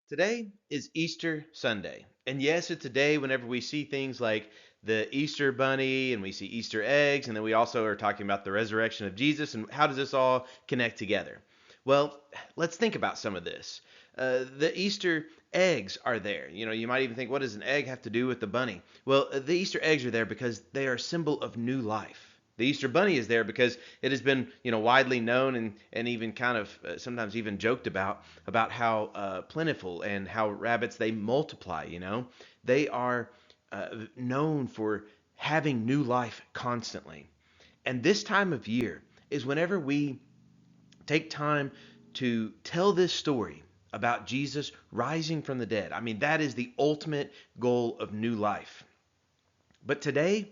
Today is Easter Sunday. And yes, it's a day whenever we see things like the Easter bunny and we see Easter eggs, and then we also are talking about the resurrection of Jesus and how does this all connect together? Well, let's think about some of this. The Easter eggs are there. You might even think, what does an egg have to do with the bunny? Well, the Easter eggs are there because they are a symbol of new life. The Easter Bunny is there because it has been, widely known and even kind of sometimes even joked about how plentiful and how rabbits they multiply. They are known for having new life constantly. And this time of year is whenever we take time to tell this story about Jesus rising from the dead. I mean, that is the ultimate goal of new life. But today,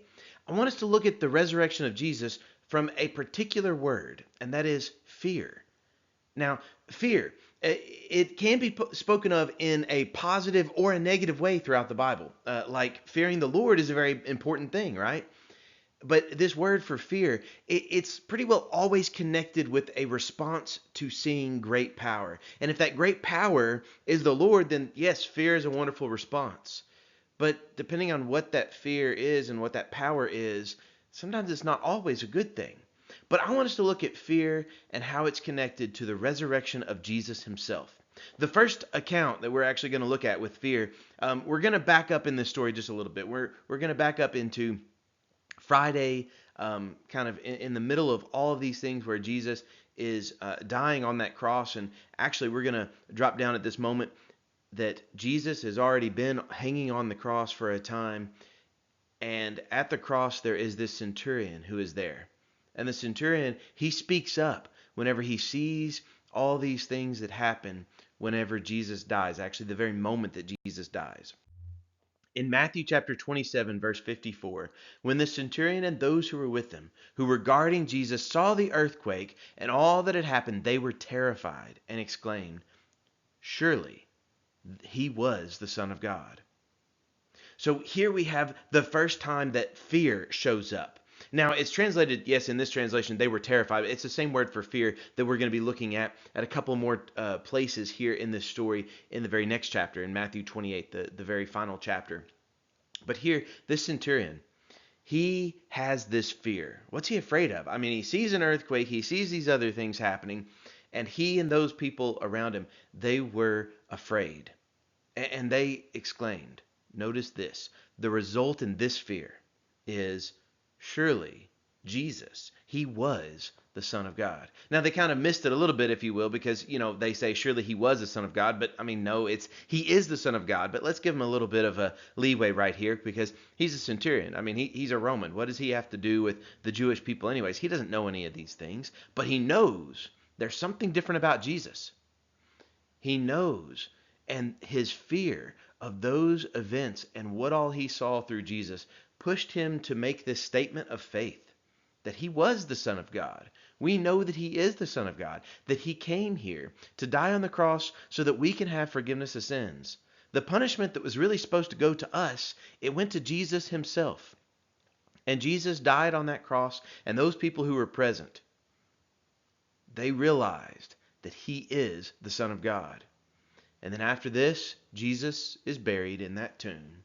I want us to look at the resurrection of Jesus from a particular word, and that is fear. Now, fear, it can be spoken of in a positive or a negative way throughout the Bible. Like fearing the Lord is a very important thing, right? But this word for fear, it's pretty well always connected with a response to seeing great power. And if that great power is the Lord, then yes, fear is a wonderful response. But depending on what that fear is and what that power is, sometimes it's not always a good thing. But I want us to look at fear and how it's connected to the resurrection of Jesus himself. The first account that we're actually going to look at with fear, we're going to back up in this story just a little bit. We're going to back up into Friday, kind of in the middle of all of these things where Jesus is dying on that cross. And actually, we're going to drop down at this moment that Jesus has already been hanging on the cross for a time. And at the cross, there is this centurion who is there. And the centurion, he speaks up whenever he sees all these things that happen whenever Jesus dies, actually, the very moment that Jesus dies. In Matthew chapter 27, verse 54, when the centurion and those who were with him, who were guarding Jesus, saw the earthquake and all that had happened, they were terrified and exclaimed, "Surely he was the Son of God." So here we have the first time that fear shows up. Now, it's translated, yes, in this translation, they were terrified. It's the same word for fear that we're going to be looking at a couple more places here in this story in the very next chapter, in Matthew 28, the very final chapter. But here, this centurion, he has this fear. What's he afraid of? I mean, he sees an earthquake, he sees these other things happening, and he and those people around him, they were afraid. And they exclaimed, notice this, the result in this fear is surely Jesus, he was the Son of God. Now they kind of missed it a little bit, if you will, because they say surely he was the Son of God, but I mean no, it's he is the Son of God. But let's give him a little bit of a leeway right here because he's a centurion. I mean he's a Roman. What does he have to do with the Jewish people, anyways? He doesn't know any of these things, but he knows there's something different about Jesus. He knows, and his fear of those events and what all he saw through Jesus pushed him to make this statement of faith that he was the Son of God. We know that he is the Son of God, that he came here to die on the cross so that we can have forgiveness of sins. The punishment that was really supposed to go to us, it went to Jesus himself. And Jesus died on that cross, and those people who were present, they realized that he is the Son of God. And then after this, Jesus is buried in that tomb.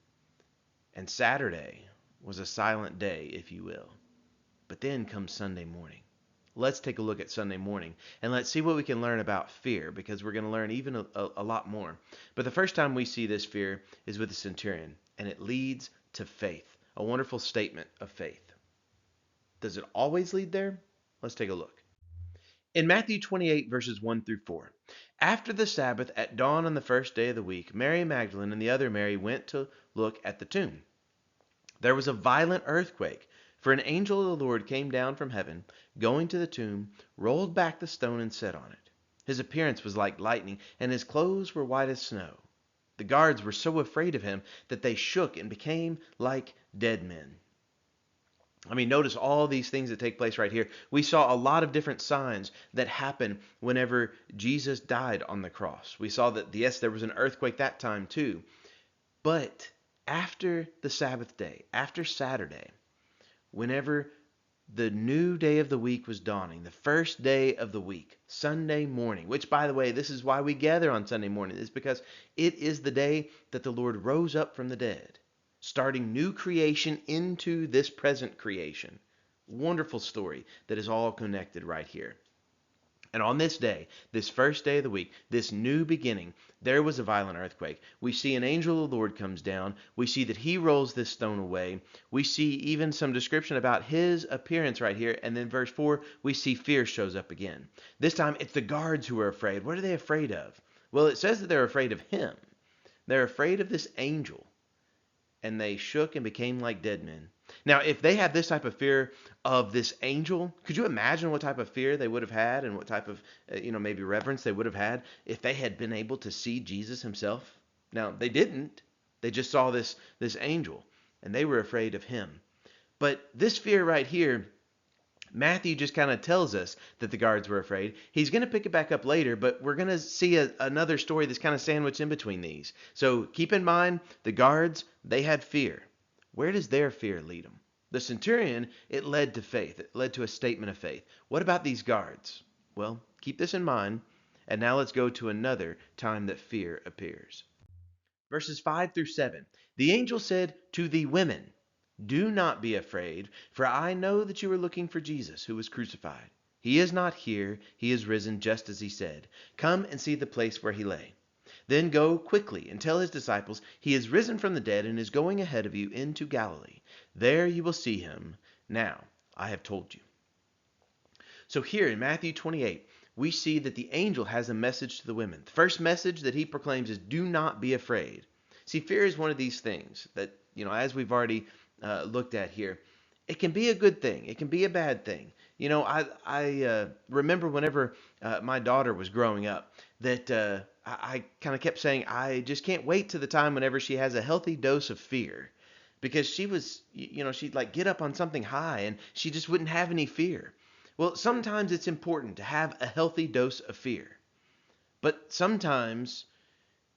And Saturday was a silent day, if you will. But then comes Sunday morning. Let's take a look at Sunday morning and let's see what we can learn about fear because we're going to learn even a lot more. But the first time we see this fear is with the centurion, and it leads to faith. A wonderful statement of faith. Does it always lead there? Let's take a look. In Matthew 28, verses 1 through 4, after the Sabbath at dawn on the first day of the week, Mary Magdalene and the other Mary went to look at the tomb. There was a violent earthquake, for an angel of the Lord came down from heaven, going to the tomb, rolled back the stone, and sat on it. His appearance was like lightning, and his clothes were white as snow. The guards were so afraid of him that they shook and became like dead men. I mean, notice all these things that take place right here. We saw a lot of different signs that happen whenever Jesus died on the cross. We saw that, yes, there was an earthquake that time too. But after the Sabbath day, after Saturday, whenever The new day of the week was dawning, the first day of the week, Sunday morning, which, by the way, this is why we gather on Sunday morning, is because it is the day that the Lord rose up from the dead, starting new creation into this present creation. Wonderful story that is all connected right here. And on this day, this first day of the week, this new beginning, there was a violent earthquake. We see an angel of the Lord comes down. We see that he rolls this stone away. We see even some description about his appearance right here. And then verse 4, we see fear shows up again. This time it's the guards who are afraid. What are they afraid of? Well, it says that they're afraid of him. They're afraid of this angel. And they shook and became like dead men. Now, if they had this type of fear of this angel, could you imagine what type of fear they would have had and what type of, maybe reverence they would have had if they had been able to see Jesus himself? Now, they didn't. They just saw this angel, and they were afraid of him. But this fear right here, Matthew just kind of tells us that the guards were afraid. He's going to pick it back up later, but we're going to see another story that's kind of sandwiched in between these. So keep in mind, the guards, they had fear. Where does their fear lead them? The centurion, it led to faith. It led to a statement of faith. What about these guards? Well, keep this in mind. And now let's go to another time that fear appears. Verses 5 through 7. The angel said to the women, "Do not be afraid, for I know that you are looking for Jesus, who was crucified. He is not here. He is risen just as he said. Come and see the place where he lay. Then go quickly and tell his disciples, he is risen from the dead and is going ahead of you into Galilee. There you will see him. Now, I have told you." So here in Matthew 28, we see that the angel has a message to the women. The first message that he proclaims is, do not be afraid. See, fear is one of these things that, as we've already looked at here, it can be a good thing. It can be a bad thing. I remember whenever my daughter was growing up that I kind of kept saying, I just can't wait to the time whenever she has a healthy dose of fear. Because she was, she'd like get up on something high and she just wouldn't have any fear. Well, sometimes it's important to have a healthy dose of fear. But sometimes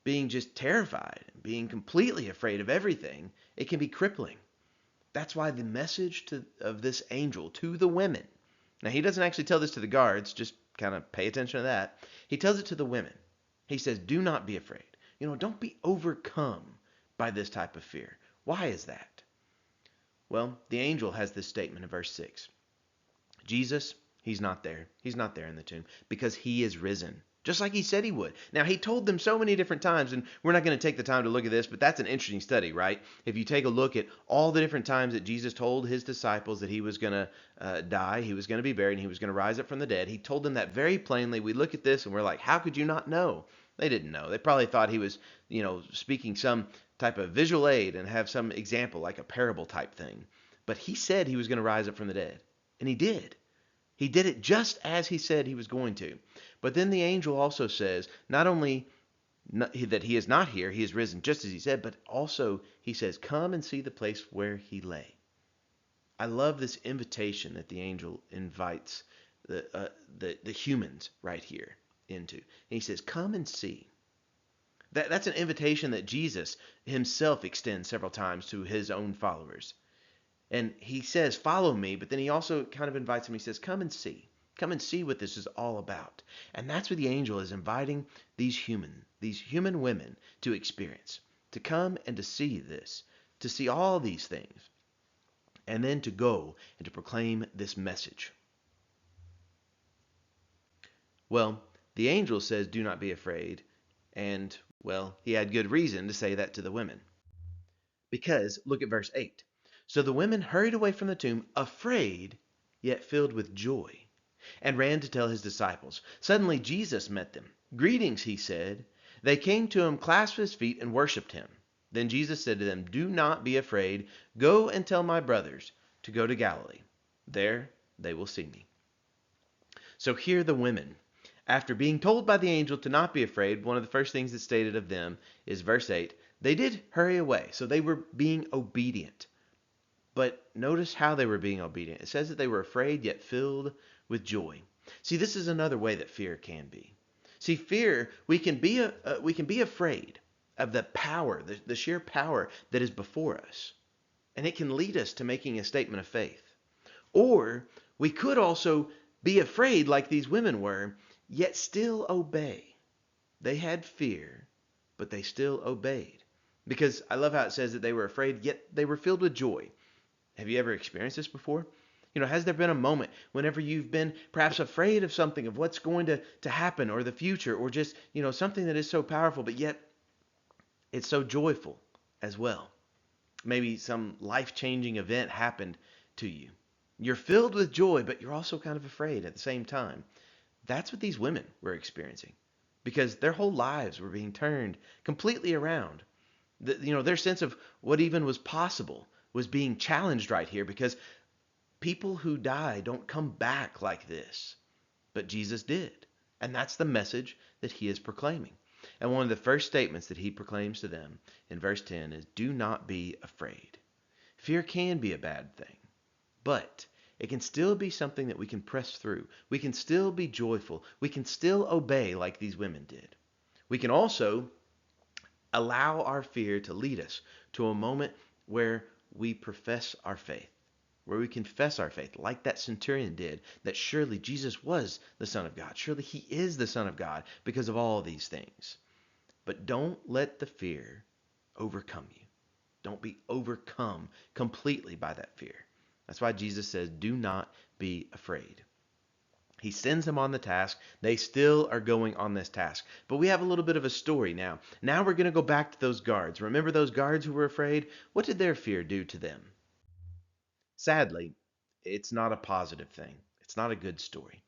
being just terrified, being completely afraid of everything, it can be crippling. That's why the message of this angel to the women. Now, he doesn't actually tell this to the guards, just kind of pay attention to that. He tells it to the women. He says, do not be afraid. Don't be overcome by this type of fear. Why is that? Well, the angel has this statement in verse 6. Jesus, he's not there. He's not there in the tomb because he is risen. Just like he said he would. Now, he told them so many different times, and we're not going to take the time to look at this, but that's an interesting study, right? If you take a look at all the different times that Jesus told his disciples that he was going to die, he was going to be buried, and he was going to rise up from the dead, he told them that very plainly. We look at this, and we're like, how could you not know? They didn't know. They probably thought he was, speaking some type of visual aid and have some example, like a parable type thing. But he said he was going to rise up from the dead, and he did. He did it just as he said he was going to. But then the angel also says, not only that he is not here, he is risen just as he said, but also he says, come and see the place where he lay. I love this invitation that the angel invites the humans right here into. And he says, come and see. That's an invitation that Jesus himself extends several times to his own followers. And he says, follow me, but then he also kind of invites him. He says, come and see. Come and see what this is all about. And that's what the angel is inviting these human women to experience, to come and to see this, to see all these things, and then to go and to proclaim this message. Well, the angel says, do not be afraid. And, well, he had good reason to say that to the women. Because, look at verse 8. So the women hurried away from the tomb, afraid, yet filled with joy, and ran to tell his disciples. Suddenly Jesus met them. Greetings, he said. They came to him, clasped his feet, and worshipped him. Then Jesus said to them, do not be afraid. Go and tell my brothers to go to Galilee. There they will see me. So here the women, after being told by the angel to not be afraid, one of the first things that's stated of them is verse 8. They did hurry away, so they were being obedient. But notice how they were being obedient. It says that they were afraid yet filled with joy. See, this is another way that fear can be. See, fear, we can be afraid of the power, the sheer power that is before us. And it can lead us to making a statement of faith. Or we could also be afraid like these women were, yet still obey. They had fear, but they still obeyed. Because I love how it says that they were afraid, yet they were filled with joy. Have you ever experienced this before? Has there been a moment whenever you've been perhaps afraid of something, of what's going to happen or the future, or just, something that is so powerful, but yet it's so joyful as well? Maybe some life-changing event happened to you. You're filled with joy, but you're also kind of afraid at the same time. That's what these women were experiencing because their whole lives were being turned completely around. Their sense of what even was possible was being challenged right here because people who die don't come back like this. But Jesus did. And that's the message that he is proclaiming. And one of the first statements that he proclaims to them in verse 10 is, do not be afraid. Fear can be a bad thing, but it can still be something that we can press through. We can still be joyful. We can still obey like these women did. We can also allow our fear to lead us to a moment where we profess our faith, where we confess our faith, like that centurion did, that surely Jesus was the Son of God. Surely he is the Son of God because of all these things. But don't let the fear overcome you. Don't be overcome completely by that fear. That's why Jesus says, do not be afraid. He sends them on the task. They still are going on this task. But we have a little bit of a story now. Now we're going to go back to those guards. Remember those guards who were afraid? What did their fear do to them? Sadly, it's not a positive thing. It's not a good story.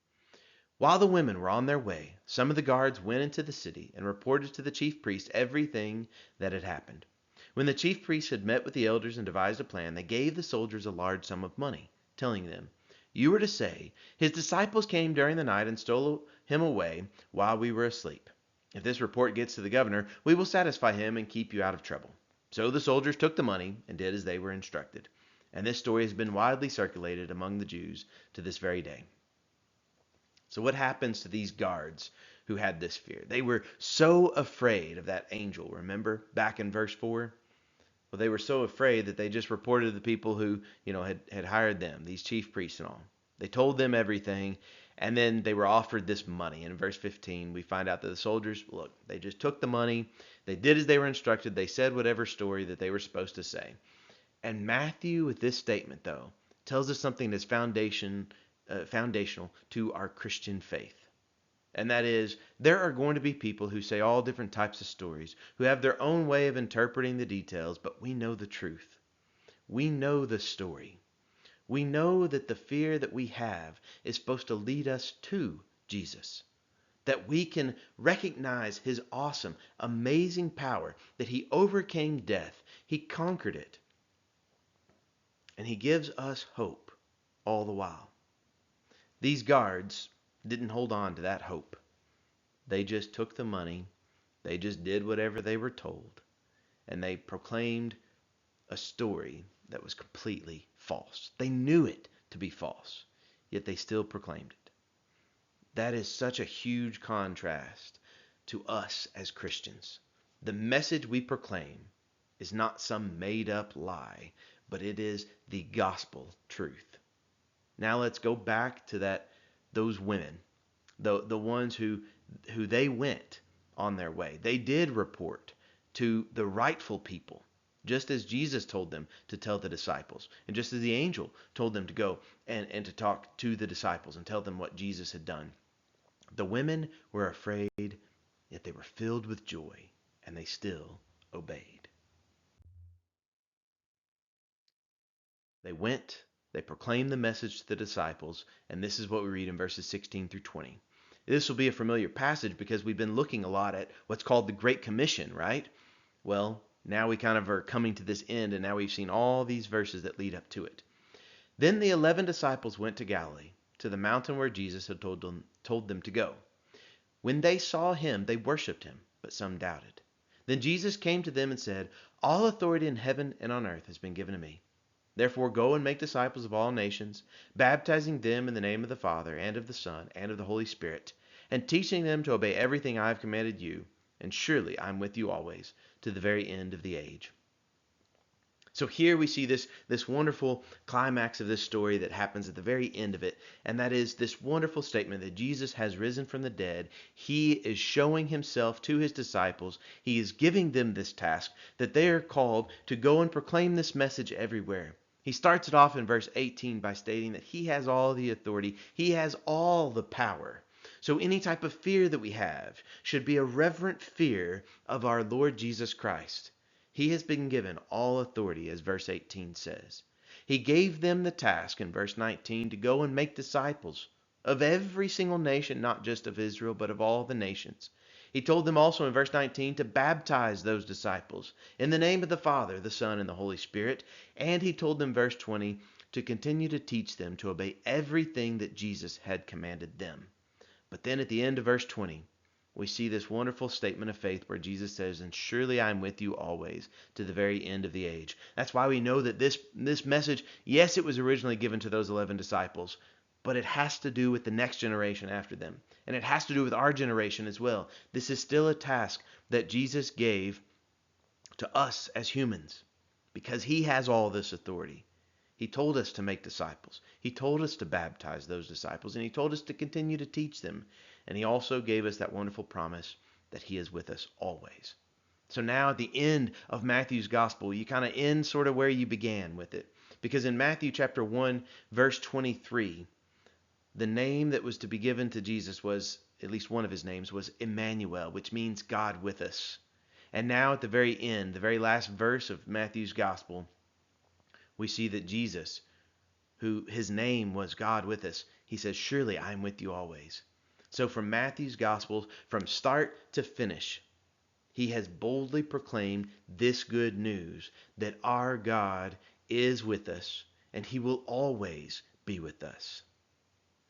While the women were on their way, some of the guards went into the city and reported to the chief priest everything that had happened. When the chief priests had met with the elders and devised a plan, they gave the soldiers a large sum of money, telling them, you are to say, his disciples came during the night and stole him away while we were asleep. If this report gets to the governor, we will satisfy him and keep you out of trouble. So the soldiers took the money and did as they were instructed. And this story has been widely circulated among the Jews to this very day. So what happens to these guards who had this fear? They were so afraid of that angel. Remember back in verse 4? Well, they were so afraid that they just reported to the people who, had hired them, these chief priests and all. They told them everything, and then they were offered this money. And in verse 15, we find out that the soldiers, look, they just took the money. They did as they were instructed. They said whatever story that they were supposed to say. And Matthew, with this statement, though, tells us something that's foundational to our Christian faith. And that is, there are going to be people who say all different types of stories, who have their own way of interpreting the details, but we know the truth. We know the story. We know that the fear that we have is supposed to lead us to Jesus. That we can recognize his awesome, amazing power, that he overcame death, he conquered it, and he gives us hope all the while. These guards didn't hold on to that hope. They just took the money. They just did whatever they were told. And they proclaimed a story that was completely false. They knew it to be false, yet they still proclaimed it. That is such a huge contrast to us as Christians. The message we proclaim is not some made up lie, but it is the gospel truth. Now let's go back to those women, the ones who they went on their way. They did report to the rightful people, just as Jesus told them to tell the disciples, and just as the angel told them to go and to talk to the disciples and tell them what Jesus had done. The women were afraid, yet they were filled with joy, and they still obeyed. They went, they proclaimed the message to the disciples, and this is what we read in verses 16 through 20. This will be a familiar passage because we've been looking a lot at what's called the Great Commission, right? Well, now we kind of are coming to this end, and now we've seen all these verses that lead up to it. Then the 11 disciples went to Galilee, to the mountain where Jesus had told them to go. When they saw him, they worshipped him, but some doubted. Then Jesus came to them and said, all authority in heaven and on earth has been given to me. Therefore go and make disciples of all nations, baptizing them in the name of the Father, and of the Son, and of the Holy Spirit, and teaching them to obey everything I have commanded you, and surely I am with you always, to the very end of the age. So here we see this wonderful climax of this story that happens at the very end of it, and that is this wonderful statement that Jesus has risen from the dead. He is showing himself to his disciples. He is giving them this task that they are called to go and proclaim this message everywhere. He starts it off in verse 18 by stating that he has all the authority. He has all the power. So any type of fear that we have should be a reverent fear of our Lord Jesus Christ. He has been given all authority, as verse 18 says. He gave them the task in verse 19 to go and make disciples of every single nation, not just of Israel, but of all the nations. He told them also in verse 19 to baptize those disciples in the name of the Father, the Son, and the Holy Spirit. And he told them, verse 20, to continue to teach them to obey everything that Jesus had commanded them. But then at the end of verse 20, we see this wonderful statement of faith where Jesus says, "And surely I am with you always to the very end of the age." That's why we know that this message, yes, it was originally given to those 11 disciples, but it has to do with the next generation after them. And it has to do with our generation as well. This is still a task that Jesus gave to us as humans because he has all this authority. He told us to make disciples. He told us to baptize those disciples, and he told us to continue to teach them. And he also gave us that wonderful promise that he is with us always. So now at the end of Matthew's gospel, you kind of end sort of where you began with it. Because in Matthew chapter 1, verse 23, the name that was to be given to Jesus was, at least one of his names, was Emmanuel, which means God with us. And now at the very end, the very last verse of Matthew's gospel, we see that Jesus, who his name was God with us, he says, "Surely I am with you always." So from Matthew's gospel, from start to finish, he has boldly proclaimed this good news that our God is with us and he will always be with us.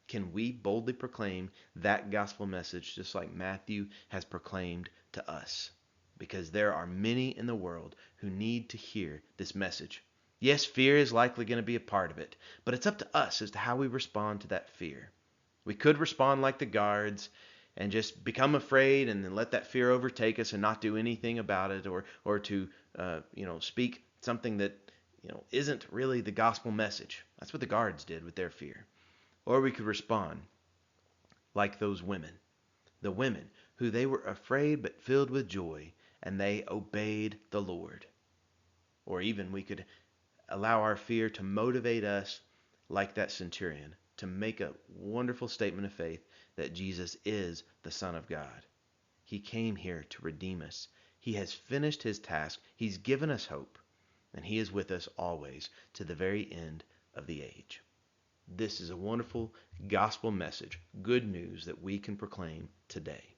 Can we boldly proclaim that gospel message just like Matthew has proclaimed to us? Because there are many in the world who need to hear this message. Yes, fear is likely going to be a part of it, but it's up to us as to how we respond to that fear. We could respond like the guards and just become afraid and then let that fear overtake us and not do anything about it, or to speak something that isn't really the gospel message. That's what the guards did with their fear. Or we could respond like those women, the women who they were afraid but filled with joy, and they obeyed the Lord. Or even we could allow our fear to motivate us like that centurion, to make a wonderful statement of faith that Jesus is the Son of God. He came here to redeem us. He has finished his task. He's given us hope, and he is with us always to the very end of the age. This is a wonderful gospel message, good news that we can proclaim today.